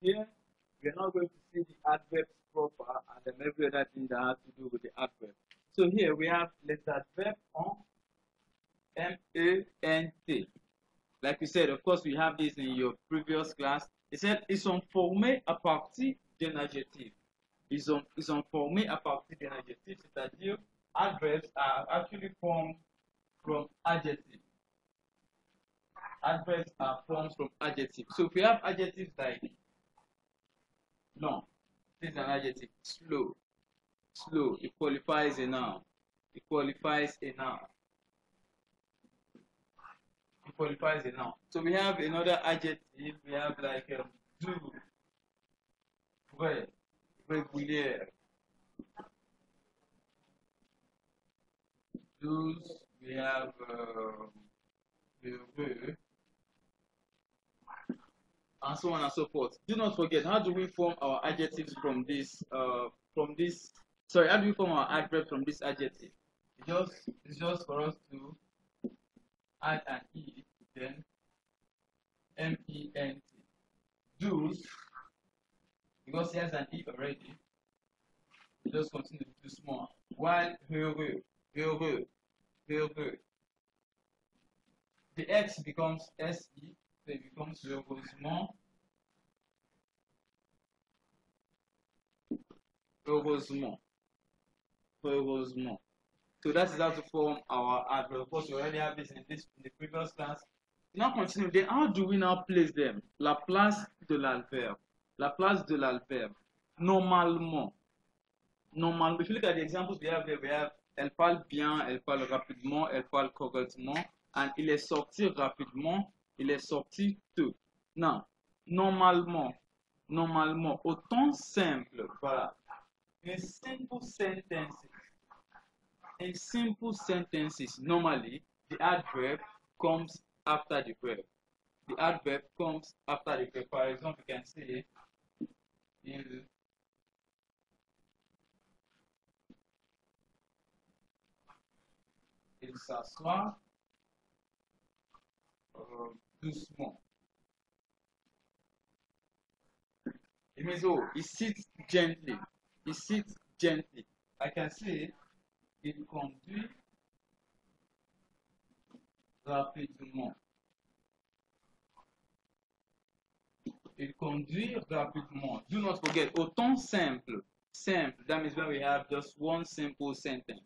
here, we are not going to see the adverbs proper and then every other thing that has to do with the adverb. So here we have les adverbes en MENT. Like we said, of course, we have this in your previous class. It said ils sont formés à partir d'un adjectif. Ils sont formés à partir d'un adjectif, c'est-à-dire adverbs are actually formed from adjectives. Adverbs are formed from adjectives. So if we have adjectives like long, this is an adjective. Slow, slow. It qualifies a noun. It qualifies a noun. It qualifies a noun. So we have another adjective. We have like do, vrai, régulière. Douce. We have heureux, and so on and so forth. Do not forget, how do we form our adjectives from this sorry, how do we form our adverb from this adjective? It's just for us to add an E, then MENT. Douce, because he has an E already, we just continue to do small. While heureux, heureux, heureux. The X becomes SE, so it becomes heureusement. Heureusement. Heureusement. So that is how to form our adverb. Of course, we already have this in the previous class. Now continue. Then how do we now place them? La place de l'adverbe. La place de l'adverbe. Normalement. Normalement. If you look at the examples we have there, we have elle parle bien, elle parle rapidement, elle parle correctement, and il est sorti rapidement, il est sorti tôt. Non. Normalement. Normalement. Au temps simple. Voilà. In simple sentences, normally the adverb comes after the verb. The adverb comes after the verb. For example, you can say il s'assoit doucement. It means, oh, he sits gently. He sits gently. I can say il conduit rapidement. Il conduit rapidement. Do not forget, au temps simple. Simple, that means when we have just one simple sentence.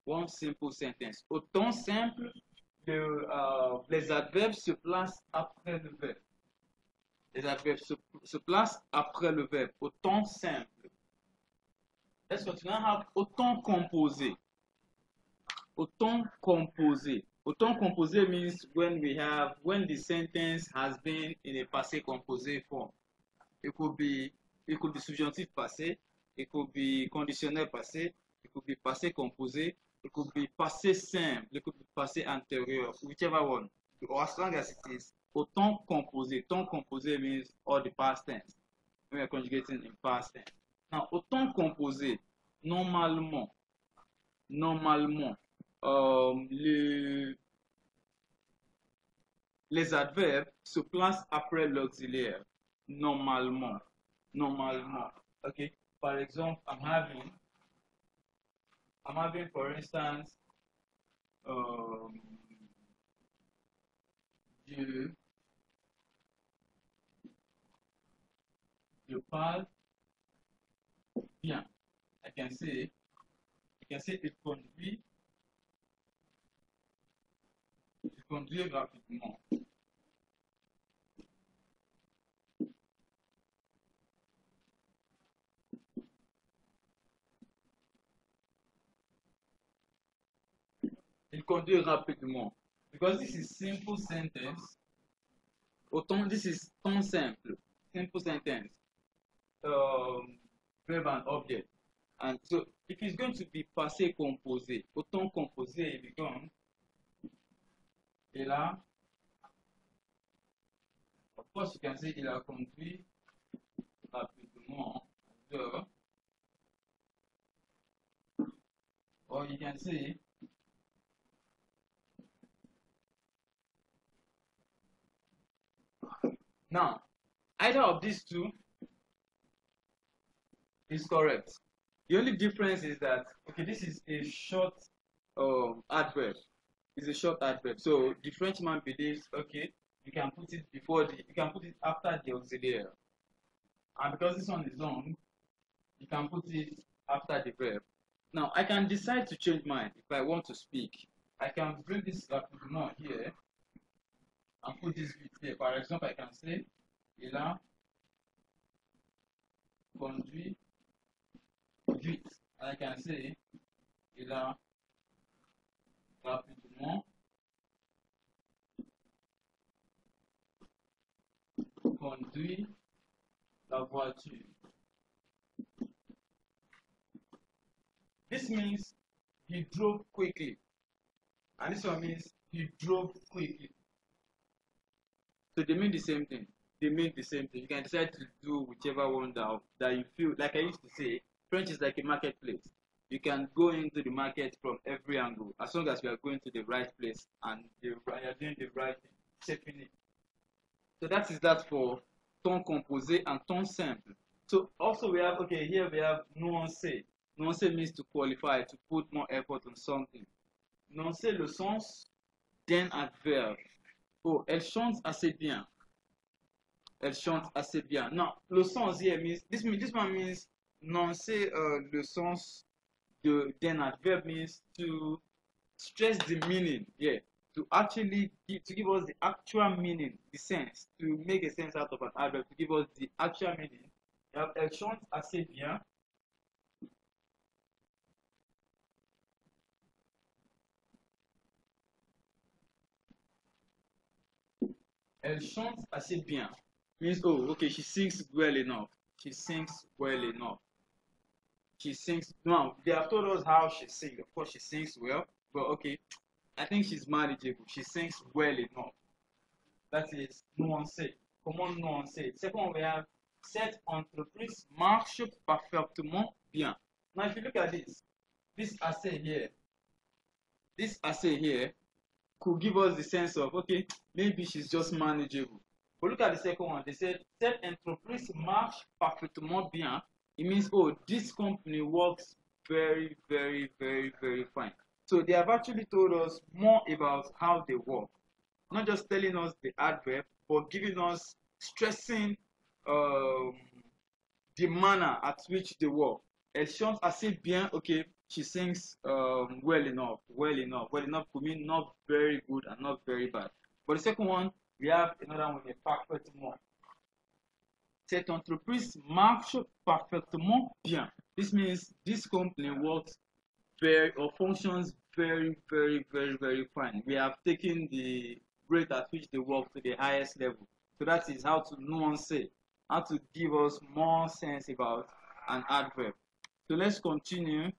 One simple sentence. Au temps simple, les adverbes se placent après le verbe. Les adverbes se placent après le verbe. Au temps simple. Let's continue. Now have au temps composé. Au temps composé. Au temps composé means when the sentence has been in a passé composé form. It could be subjonctif passé, it could be conditionnel passé, it could be passé composé, it could be passé simple, it could be passé antérieur, whichever one. Or as long as it is au temps composé. Temps composé means all the past tense. We are conjugating in past tense. Now, au temps composé, normalement, les adverbes se placent après l'auxiliaire. Normalement. Okay. For example, I'm having, for instance, je parle bien. I can say it conduit rapidement. Il conduit rapidement. Because this is simple sentence. Autant this is ton simple. Simple sentence. Verb and object. And so if it's going to be passé composé, autant composé it becomes. Et là, of course you can say il a conduit rapidement. Or you can say now, either of these two is correct. The only difference is that, okay, this is a short adverb. It's a short adverb. So the Frenchman believes, okay, you can put it you can put it after the auxiliary. And because this one is long, you can put it after the verb. Now, I can decide to change mine if I want to speak. I can bring this rapidement here and put this bit here. For example, I can say, il a conduit vite. I can say, il a rapidement conduit la voiture. This means he drove quickly. And this one means he drove quickly. So they mean the same thing. They mean the same thing. You can decide to do whichever one that you feel. Like I used to say, French is like a marketplace. You can go into the market from every angle as long as you are going to the right place and you are doing the right thing, shaping it. So that is that for ton composé and ton simple. So also we have, okay, here we have nuancé. Nuancé means to qualify, to put more effort on something. Nuancé le sens d'un adverbe. Oh, elle chante assez bien. Elle chante assez bien. Now, le sens here means, this one means, nuancer le sens d'un adverb means to stress the meaning. Yeah. To actually give us the actual meaning, the sense, to make a sense out of an adverb, to give us the actual meaning. Elle chante assez bien. Elle chante assez bien. Means, oh, okay, she sings well enough. She sings well enough. She sings. No, they have told us how she sings. Of course, she sings well, but okay, I think she's manageable. She sings well enough. That is nuancé. Comment nuancer? Second, we have cette entreprise marche parfaitement bien. Now, if you look at this assez here could give us the sense of, okay, maybe she's just manageable. But look at the second one. They said cette entreprise marche parfaitement bien. It means, oh, this company works very, very, very, very fine. So they have actually told us more about how they work. Not just telling us the adverb, but giving us, stressing the manner at which they work. Elle chante assez bien, okay, she sings well enough. Well enough could mean not very good and not very bad. For the second one, we have another one, parfaitement. Cette entreprise marche parfaitement bien. This means this company works very or functions very, very, very, very fine. We have taken the rate at which they work to the highest level. So that is how to nuance it, how to give us more sense about an adverb. So let's continue